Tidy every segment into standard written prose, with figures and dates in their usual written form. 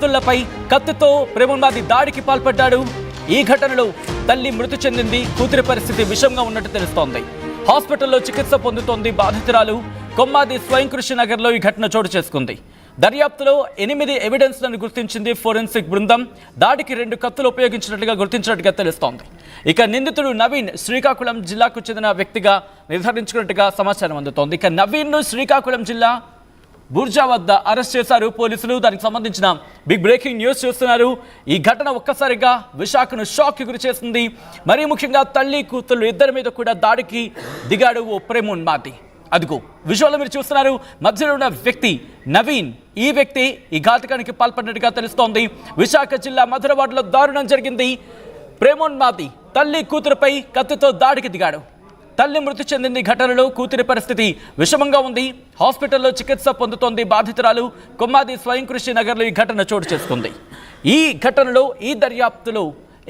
తులపై కత్తితో ప్రేమోన్మాది దాడికి పాల్పడ్డాడు. ఈ ఘటనలో తల్లి మృతి చెందింది. కూతురి పరిస్థితి విషమంగా ఉన్నట్టు తెలుస్తోంది. హాస్పిటల్లో చికిత్స పొందుతోంది బాధితురాలు. కొమ్మాది స్వయం కృషి నగర్లో ఈ ఘటన చోటు చేసుకుంది. దర్యాప్తులో 8 ఎవిడెన్స్లను గుర్తించింది ఫోరెన్సిక్ బృందం. దాడికి 2 కత్తులు ఉపయోగించినట్లుగా గుర్తించినట్టుగా తెలుస్తోంది. ఇక నిందితుడు నవీన్ శ్రీకాకుళం జిల్లాకు చెందిన వ్యక్తిగా నిర్ధారించుకున్నట్టుగా సమాచారం అందుతోంది. ఇక నవీన్ను శ్రీకాకుళం జిల్లా బుర్జా వద్ద అరెస్ట్ చేశారు పోలీసులు. దానికి సంబంధించిన బిగ్ బ్రేకింగ్ న్యూస్ చూస్తున్నారు. ఈ ఘటన ఒక్కసారిగా విశాఖను షాక్కి గురి చేసింది. మరీ ముఖ్యంగా తల్లి కూతురు ఇద్దరి మీద కూడా దాడికి దిగాడు ఓ ప్రేమోన్మాది. అదిగో విజువల్ మీరు చూస్తున్నారు. మధ్యలో ఉన్న వ్యక్తి నవీన్. ఈ వ్యక్తి ఈ ఘాతకానికి పాల్పడినట్టుగా తెలుస్తోంది. విశాఖ జిల్లా మధురవాడలో దారుణం జరిగింది. ప్రేమోన్మాది తల్లి కూతురుపై కత్తితో దాడికి దిగాడు. తల్లి మృతి చెందింది. ఘటనలో కూతురి పరిస్థితి విషమంగా ఉంది. హాస్పిటల్లో చికిత్స పొందుతోంది బాధితురాలు. కొమ్మాది స్వయం కృషి నగర్లో ఈ ఘటన చోటు చేసుకుంది. ఈ ఘటనలో ఈ దర్యాప్తులో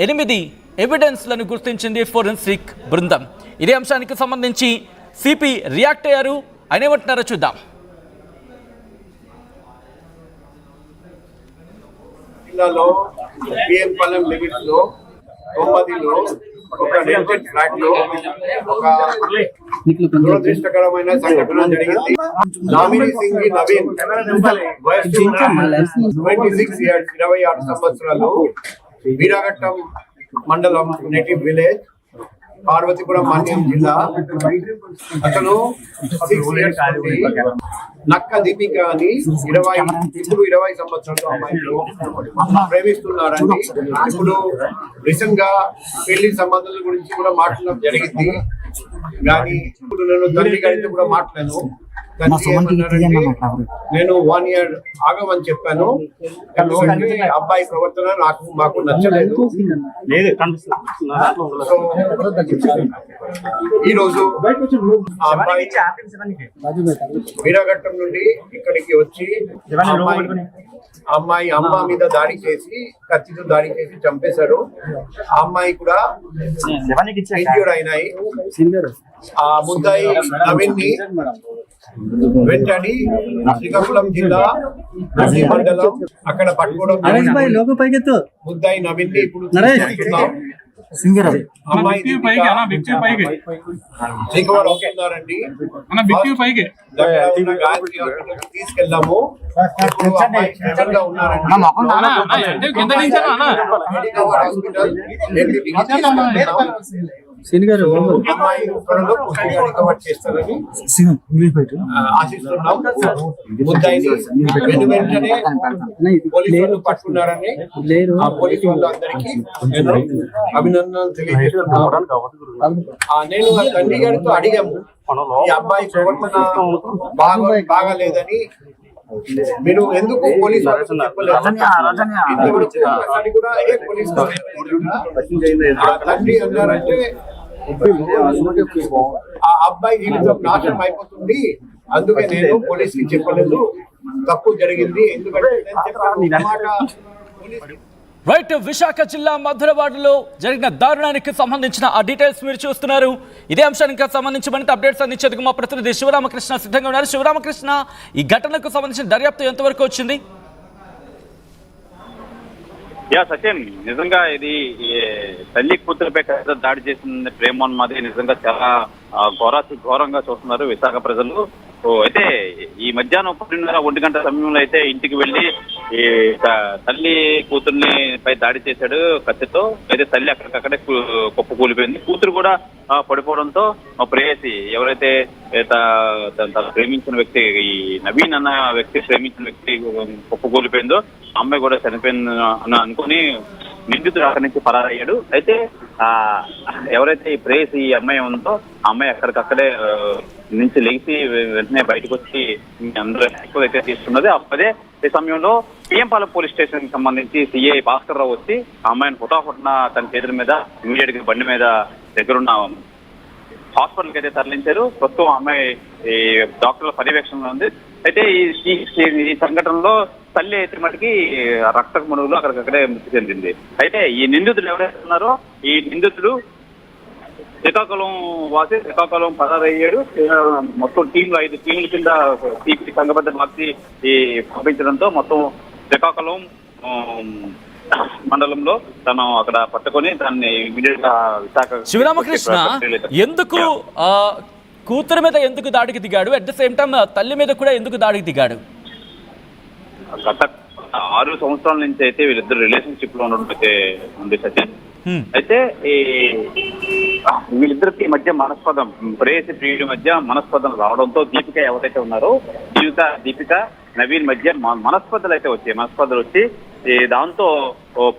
8 ఎవిడెన్స్లను గుర్తించింది ఫోరెన్సిక్ బృందం. ఇదే అంశానికి సంబంధించి సిపి రియాక్ట్ అయ్యారు. ఆయన ఏమంటున్నారో చూద్దాం. జిల్లాలో బిఎంపాలెం లిమిట్స్ లో కొమ్మదిలో ఒక రెంటెడ్ ఫ్లాట్ లో ఒక దురదృష్టకరమైన సంఘటన జరిగింది. నామినీ సింగ్ నవీన్ వయసు 26 years 26 సంవత్సరాలు, వీరాఘట్టం మండలం, నేటివ్ విలేజ్, పార్వతీపురం మన్యం జిల్లా. అతను 6 years నక్క దీపిక అని 20 సంవత్సరాలు అమ్మాయిలు ప్రేమిస్తున్నారని ఇప్పుడు రీసెంట్ గా పెళ్లి సంబంధాల గురించి కూడా మాట్లాడడం జరిగింది. కానీ ఇప్పుడు నేను తండ్రి గారితో కూడా మాట్లాడాను. నేను 1 year ఆగమని చెప్పాను. ఎందుకంటే అబ్బాయి ప్రవర్తన మాకు నచ్చలేదు. సో ఈ రోజు అబ్బాయి వీరాఘట్టం నుండి ఇక్కడికి వచ్చి అమ్మాయి అమ్మ మీద దాడి చేసి కత్తితో దాడి చేసి చంపేశారు. ఆ అమ్మాయి కూడా ఇంజ్యూర్ అయినాయి. ఆ ముద్దాయి నవీన్ ని వెంటనే శ్రీకాకుళం జిల్లా మండలం అక్కడ పట్టుకోవడం. ముద్దాయి నవీన్ ని ఇప్పుడు అమ్మాయి తీసుకెళ్ళాము. అమ్మాయి రికవర్ చేస్తారని ఆశిస్తున్నాం. ముద్దాయిని వెంటనే పోలీసు వాళ్ళు పట్టుకున్నారని ఆ పోలీసు వాళ్ళు అందరికీ నేను అభినందనలు తెలియజేస్తున్నాను. నేను ఆ తండ్రి గారితో అడిగాము, ఈ అబ్బాయి ప్రవర్తన బాగాలేదని మీరు ఎందుకు పోలీసు తండ్రి అన్నారంటే ఆ అబ్బాయి జీవితం నాశనం అయిపోతుంది, అందుకే నేను పోలీసుకి చెప్పలేదు, తప్పు జరిగింది. ఎందుకంటే రైట్, విశాఖ జిల్లా మధురవాడలో జరిగిన దారుణానికి సంబంధించిన ఆ డీటెయిల్స్ మీరు చూస్తున్నారు. ఇదే అంశానికి సంబంధించి మరింత అప్డేట్స్ అందించేందుకు మా ప్రతినిధి శివరామకృష్ణ సిద్ధంగా ఉన్నారు. శివరామకృష్ణ, ఈ ఘటనకు సంబంధించిన దర్యాప్తు ఎంతవరకు వచ్చింది? సచిన్, నిజంగా ఇది తల్లి కూతురుపై దాడి చేసిన ప్రేమోన్మాది నిజంగా చాలా ఘోరంగా చూస్తున్నారు విశాఖ ప్రజలు. అయితే ఈ మధ్యాహ్నం 12:30 గంటల సమయంలో అయితే ఇంటికి వెళ్లి ఈ తల్లి కూతుర్ని పై దాడి చేశాడు కత్తితో. అయితే తల్లి అక్కడికక్కడే కుప్ప కూలిపోయింది. కూతురు కూడా పడిపోవడంతో ప్రేయసి ఎవరైతే ప్రేమించిన వ్యక్తి, ఈ నవీన్ అన్న వ్యక్తి ప్రేమించిన వ్యక్తి కుప్ప కూలిపోయిందో అమ్మాయి కూడా చనిపోయింది అని అనుకుని నిందితుడు అక్కడి నుంచి పరారయ్యాడు. అయితే ఎవరైతే ఈ ప్రేయసి ఈ అమ్మాయి ఉందో ఆ అమ్మాయి అక్కడికక్కడే నుంచి లేచి వెంటనే బయటకు వచ్చి అందరూ ఎక్కువ అయితే తీసుకున్నది. అప్పుడే ఈ సమయంలో బిఎంపాలెం పోలీస్ స్టేషన్ కి సంబంధించి సిఐ భాస్కర్ రావు వచ్చి ఆ అమ్మాయిని హుటాహుటిన తన చేతుల మీద ఇమీడియట్ గా బండి మీద దగ్గరున్న హాస్పిటల్ కి అయితే తరలించారు. ప్రస్తుతం అమ్మాయి ఈ డాక్టర్ల పర్యవేక్షణలో ఉంది. అయితే ఈ సంఘటనలో తల్లి అయితే మటుకి రక్త మనుగులు అక్కడికక్కడే మృతి చెందింది. అయితే ఈ నిందితులు ఎవరైతే ఉన్నారో ఈ నిందితుడు శ్రీకాకుళం వాసి, శ్రీకాకుళం పరారయ్యాడు. మొత్తం 5 టీంల కింద సిపి సంఘబద్ధ మార్చి పంపించడంతో మొత్తం శ్రీకాకుళం, మండలంలో తను అక్కడ పట్టుకొని దాన్ని ఇమీడియట్ గా విశాఖ శివరామకృష్ణ ఎందుకు కూతురు మీద ఎందుకు దాడికి దిగాడు, అట్ ద సేమ్ టైం తల్లి మీద కూడా ఎందుకు దాడికి దిగాడు? గత 6 సంవత్సరాల నుంచి అయితే వీళ్ళిద్దరు రిలేషన్షిప్ లో ఉండడం అయితే ఉంది సచిన్. అయితే ఈ వీళ్ళిద్దరికి మధ్య మనస్పదం, ప్రేయసి ప్రియుడి మధ్య మనస్పదం రావడంతో దీపిక ఎవరైతే ఉన్నారో దీపిక నవీన్ మధ్య మనస్పర్ధలు వచ్చి దాంతో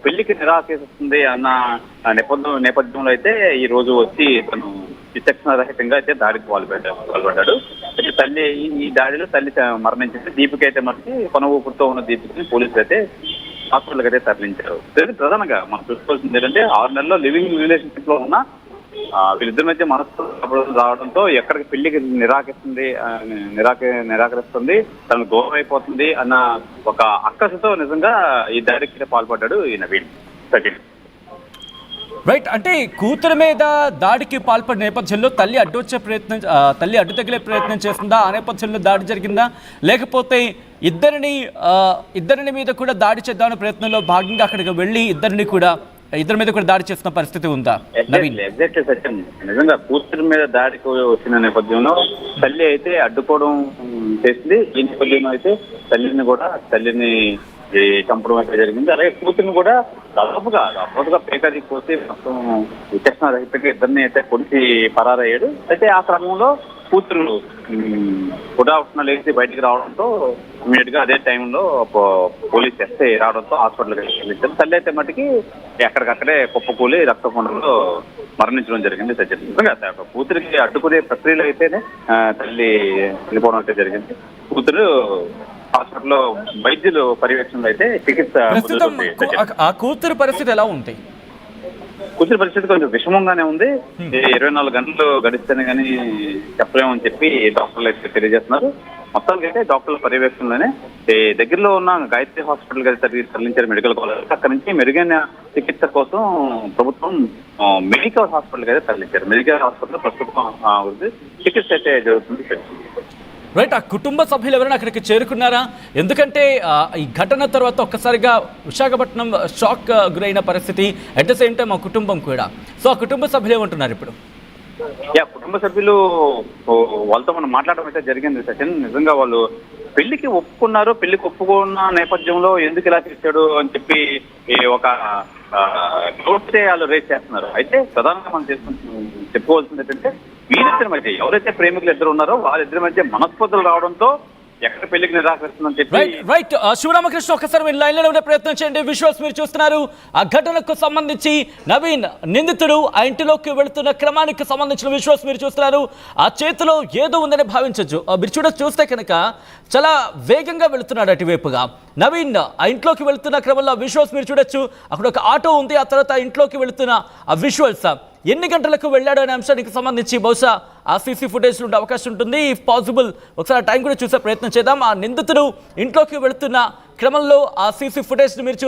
పెళ్లికి నిరాకరిస్తుంది అన్న నేపథ్యంలో అయితే ఈ రోజు వచ్చి తను విచక్షణ రహితంగా అయితే దాడికి పాల్పడ్డాడు. అయితే తల్లి ఈ దాడిలో తల్లి మరణించింది. దీపిక అయితే మనకి కొన ఊపిరితో ఉన్న దీపికని పోలీసులు అయితే హాస్పిటల్కి అయితే తరలించారు. ప్రధానంగా మనం చూసుకోవాల్సింది ఏంటంటే 6 నెలల్లో లివింగ్ రిలేషన్షిప్ లో ఉన్న వీళ్ళిద్దరి మధ్య మనస్పర్ధలు రావడంతో ఎక్కడికి పెళ్లికి నిరాకరిస్తుంది, తనకు దూరం అయిపోతుంది అన్న ఒక అక్కసుతో నిజంగా ఈ దాడికి పాల్పడ్డాడు ఈ నవీన్. రైట్, అంటే కూతురు మీద దాడికి పాల్పడిన నేపథ్యంలో తల్లి అడ్డు తగిలే ప్రయత్నం చేస్తుందా, ఆ నేపథ్యంలో దాడి జరిగిందా, లేకపోతే ఇద్దరిని మీద కూడా దాడి చేద్దామనే ప్రయత్నంలో భాగంగా అక్కడికి వెళ్ళి ఇద్దరి మీద కూడా దాడి చేస్తున్న పరిస్థితి ఉందా? ఎగ్జాక్ట్లీ సత్యం. నిజంగా కూతురు మీద దాడికి వచ్చిన నేపథ్యంలో తల్లి అయితే అడ్డుకోవడం చేసింది. ఈ నేపథ్యంలో అయితే తల్లిని చంపడం అయితే జరిగింది. అలాగే కూతురిని కూడా దాదాపుగా పేకది కోసి మొత్తం విచక్షణ రహితంగా ఇద్దరిని అయితే కొడిసి పరారయ్యాడు. అయితే ఆ క్రమంలో కూతురు హుటాహుటిన లేచి బయటికి రావడంతో ఇమీడియట్ గా అదే టైంలో పోలీస్ ఎస్ఐ రావడంతో హాస్పిటల్కి వెళ్ళించారు. తల్లి అయితే మటుకి ఎక్కడికక్కడే కుప్పకూలి రక్తకొండలో మరణించడం జరిగింది. నిజంగా కూతురికి అడ్డుకునే ప్రక్రియలో అయితేనే తల్లి వెళ్ళిపోవడం అయితే జరిగింది. కూతురు హాస్పిటల్లో వైద్యులు పర్యవేక్షణలో అయితే చికిత్స. ఆ కూతురు పరిస్థితి ఎలా ఉంది? కూతురు పరిస్థితి కొంచెం విషమంగానే ఉంది. 24 గంటలు గడిస్తేనే కానీ చెప్పలేమని చెప్పి డాక్టర్లు అయితే తెలియజేస్తున్నారు. మొత్తానికి అయితే డాక్టర్ల పర్యవేక్షణలోనే దగ్గరలో ఉన్న గాయత్రి హాస్పిటల్ కి తరలించారు మెడికల్ కాలేజ్. అక్కడ నుంచి మెరుగైన చికిత్స కోసం ప్రభుత్వం మెడికల్ హాస్పిటల్ అయితే తరలించారు. మెడికల్ హాస్పిటల్ ప్రస్తుతం చికిత్స అయితే జరుగుతుంది. రైట్, ఆ కుటుంబ సభ్యులు ఎవరైనా అక్కడికి చేరుకున్నారా? ఎందుకంటే ఈ ఘటన తర్వాత ఒక్కసారిగా విశాఖపట్నం షాక్ గురైన పరిస్థితి, అట్ ద సేమ్ టైం ఆ కుటుంబం కూడా. సో ఆ కుటుంబ సభ్యులు ఏమంటున్నారు ఇప్పుడు? కుటుంబ సభ్యులు వాళ్ళతో మనం మాట్లాడడం అయితే జరిగింది సచిన్. నిజంగా వాళ్ళు పెళ్లికి ఒప్పుకున్నారు. పెళ్లికి ఒప్పుకున్న నేపథ్యంలో ఎందుకు ఇలా చేశాడు అని చెప్పి ఒక వాళ్ళు రేస్ చేస్తున్నారు. అయితే ప్రధానంగా మనం చెప్పుకోవాల్సింది ఏంటంటే వీరిద్దరి మధ్య ఎవరైతే ప్రేమికులు ఇద్దరు ఉన్నారో వాళ్ళిద్దరి మధ్య మనస్పర్ధలు రావడంతో ఎక్కడ పెళ్లికి నిరాకరిస్తుందని చెప్పి. రైట్, శివరామకృష్ణ ఒక్కసారి మీరు లైన్ లో ఉండే ప్రయత్నం చేయండి. విజువల్స్ మీరు చూస్తున్నారు. ఆ ఘటనకు సంబంధించి నవీన్ నిందితుడు ఆ ఇంటిలోకి వెళుతున్న క్రమానికి సంబంధించిన విజువల్స్ మీరు చూస్తున్నారు. ఆ చేతిలో ఏదో ఉందని భావించవచ్చు. మీరు చూస్తే కనుక చాలా వేగంగా వెళుతున్నాడు అటువైపుగా. నవీన్ ఆ ఇంట్లోకి వెళుతున్న క్రమంలో విజువల్స్ మీరు చూడొచ్చు. అక్కడ ఒక ఆటో ఉంది. ఆ తర్వాత ఇంట్లోకి వెళుతున్న ఆ విజువల్స్ ఎన్ని గంటలకు వెళ్ళాడు అనే అంశానికి సంబంధించి బహుశా ఆ సీసీ ఫుటేజ్ ఉండే అవకాశం ఉంటుంది. ఇఫ్ పాసిబుల్ ఒకసారి టైం కూడా చూసే ప్రయత్నం చేద్దాం. ఆ నిందితుడు ఇంట్లోకి వెళుతున్న క్రమంలో ఆ సీసీ ఫుటేజ్ మీరు